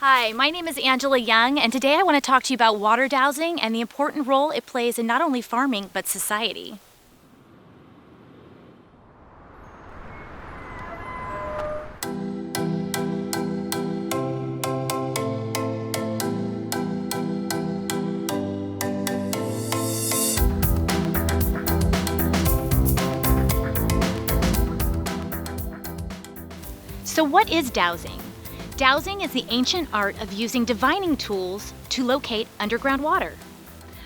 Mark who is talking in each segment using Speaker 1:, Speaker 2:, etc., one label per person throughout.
Speaker 1: Hi, my name is Angela Young, and today I want to talk to you about water dowsing and the important role it plays in not only farming, but society. So what is dowsing? Dowsing is the ancient art of using divining tools to locate underground water.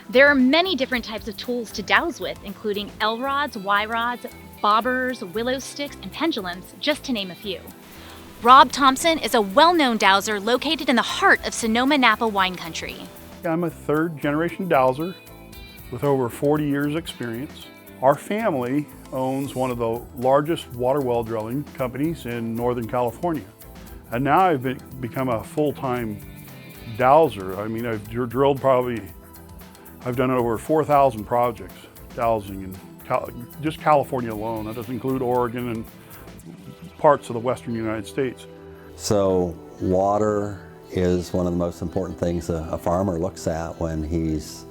Speaker 1: There are many different types of tools to dowse with, including L rods, Y rods, bobbers, willow sticks, and pendulums, just to name a few. Rob Thompson is a well-known dowser located in the heart of Sonoma-Napa wine country.
Speaker 2: I'm a third-generation dowser with over 40 years experience. Our family owns one of the largest water well drilling companies in Northern California. And now I've become a full-time dowser. I mean, I've drilled I've done over 4,000 projects dowsing in just California alone. That doesn't include Oregon and parts of the western United States.
Speaker 3: So water is one of the most important things a farmer looks at when he's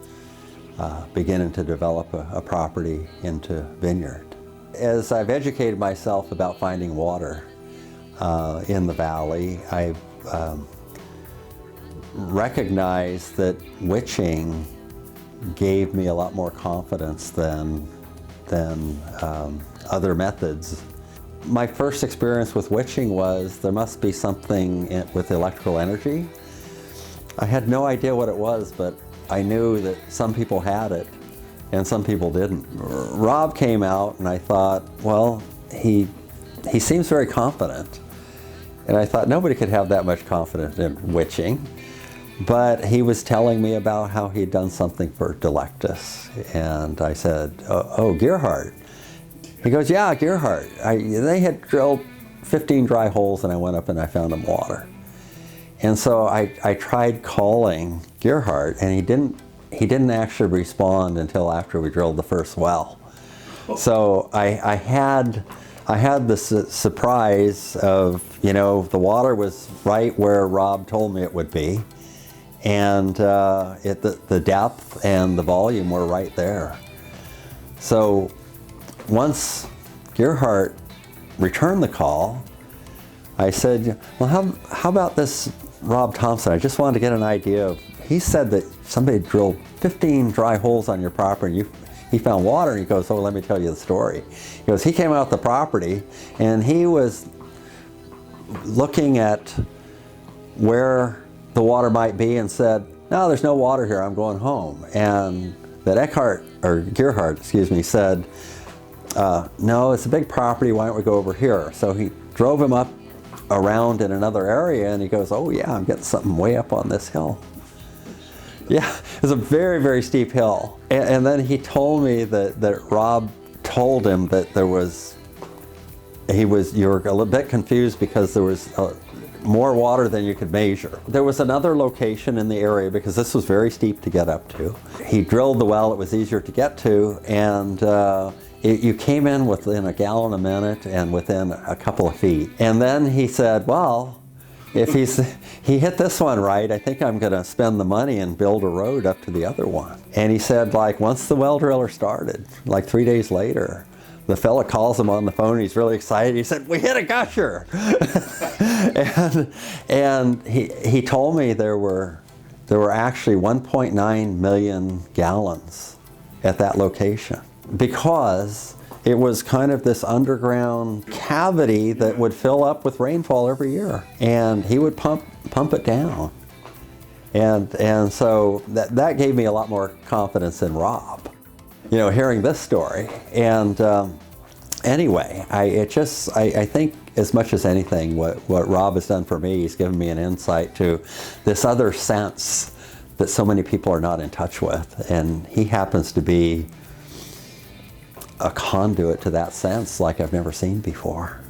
Speaker 3: beginning to develop a property into vineyard. As I've educated myself about finding water in the valley, I've recognized that witching gave me a lot more confidence than other methods. My first experience with witching was there must be something with electrical energy. I had no idea what it was, but I knew that some people had it and some people didn't. Rob came out and I thought, well, he seems very confident. And I thought nobody could have that much confidence in witching. But he was telling me about how he'd done something for Delectus. And I said, oh, Gerhardt. He goes, yeah, Gerhardt. They had drilled 15 dry holes and I went up and I found them water. And so I tried calling Gerhardt and he didn't actually respond until after we drilled the first well. So I had this surprise of, the water was right where Rob told me it would be. And the depth and the volume were right there. So once Gerhardt returned the call, I said, well, how about this Rob Thompson? I just wanted to get an idea of, he said that somebody drilled 15 dry holes on your property and he found water, and he goes, oh, let me tell you the story. He goes, he came out the property and he was looking at where the water might be and said, no, there's no water here, I'm going home. And that Gerhardt said, no, it's a big property, why don't we go over here? So he drove him up around in another area and he goes, oh yeah, I'm getting something way up on this hill. Yeah, it was a very, very steep hill. And then he told me that Rob told him that you were a little bit confused because there was more water than you could measure. There was another location in the area because this was very steep to get up to. He drilled the well, it was easier to get to, and you came in within a gallon a minute and within a couple of feet. And then he said, well, if he hit this one right, I think I'm going to spend the money and build a road up to the other one. And he said, once the well driller started, 3 days later, the fella calls him on the phone, he's really excited, he said, we hit a gusher! and he told me there were actually 1.9 million gallons at that location, because it was kind of this underground cavity that would fill up with rainfall every year, and he would pump it down. And so that gave me a lot more confidence in Rob, hearing this story. And anyway, I think as much as anything, what Rob has done for me, he's given me an insight to this other sense that so many people are not in touch with, and he happens to be a conduit to that sense like I've never seen before.